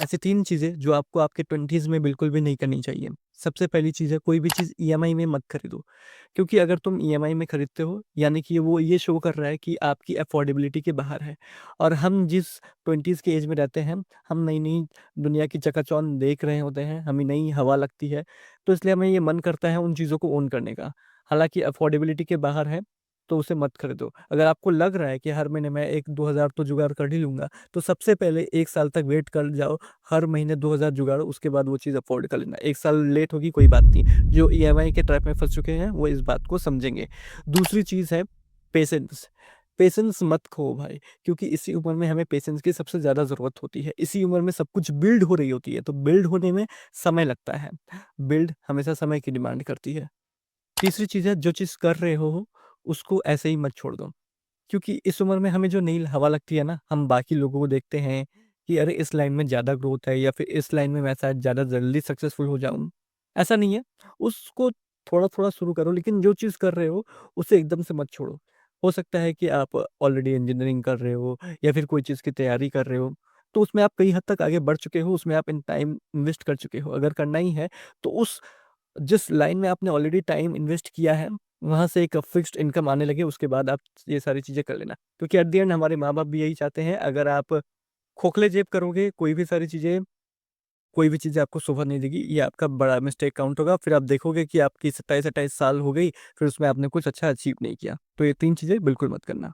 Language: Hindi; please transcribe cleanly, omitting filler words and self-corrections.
ऐसी 3 चीज़ें जो आपको आपके 20s में बिल्कुल भी नहीं करनी चाहिए। सबसे पहली चीज़ है, कोई भी चीज़ ईएमआई में मत खरीदो, क्योंकि अगर तुम ईएमआई में खरीदते हो यानी कि वो ये शो कर रहा है कि आपकी अफ़ोर्डेबिलिटी के बाहर है। और हम जिस 20s के एज में रहते हैं, हम नई-नई दुनिया की चकाचौंध देख रहे होते हैं, हमें नई हवा लगती है, तो इसलिए हमें ये मन करता है उन चीज़ों को ओन करने का। हालाँकि अफ़ोर्डेबिलिटी के बाहर है, तो उसे मत खरीदो। अगर आपको लग रहा है कि हर महीने मैं 1-2 हज़ार तो जुगाड़ कर ही लूँगा, तो सबसे पहले 1 साल तक वेट कर जाओ, हर महीने 2000 जुगाड़ो, उसके बाद वो चीज़ अफ़ोर्ड कर लेना। 1 साल लेट होगी कोई बात नहीं, जो ईएमआई के ट्रैप में फँस चुके हैं, वो इस बात को समझेंगे। दूसरी चीज़ है पेशेंस। पेशेंस मत खो भाई, क्योंकि इसी उम्र में हमें पेशेंस की सबसे ज़्यादा ज़रूरत होती है। इसी उम्र में सब कुछ बिल्ड हो रही होती है, तो बिल्ड होने में समय लगता है। बिल्ड हमेशा समय की डिमांड करती है। तीसरी चीज़ है, जो चीज़ कर रहे हो, उसको ऐसे ही मत छोड़ दो। क्योंकि इस उम्र में हमें जो नई हवा लगती है ना, हम बाकी लोगों को देखते हैं कि अरे इस लाइन में ज़्यादा ग्रोथ है या फिर इस लाइन में मैं शायद ज़्यादा जल्दी सक्सेसफुल हो जाऊँ। ऐसा नहीं है, उसको थोड़ा-थोड़ा शुरू करो, लेकिन जो चीज़ कर रहे हो उसे एकदम से मत छोड़ो। हो सकता है कि आप ऑलरेडी इंजीनियरिंग कर रहे हो या फिर कोई चीज़ की तैयारी कर रहे हो, तो उसमें आप कई हद तक आगे बढ़ चुके हो, उसमें आप इन टाइम इन्वेस्ट कर चुके हो। अगर करना ही है तो उस जिस लाइन में आपने ऑलरेडी टाइम इन्वेस्ट किया है, वहाँ से एक फिक्स्ड इनकम आने लगे, उसके बाद आप ये सारी चीज़ें कर लेना। क्योंकि एट द एंड हमारे माँ-बाप भी यही चाहते हैं, अगर आप खोखले जेब करोगे, कोई भी चीज़ें आपको शोभा नहीं देगी, ये आपका बड़ा मिस्टेक काउंट होगा। फिर आप देखोगे कि आपकी 27-28 साल हो गई, फिर उसमें आपने कुछ अच्छा अचीव नहीं किया। तो ये 3 चीज़ें बिल्कुल मत करना।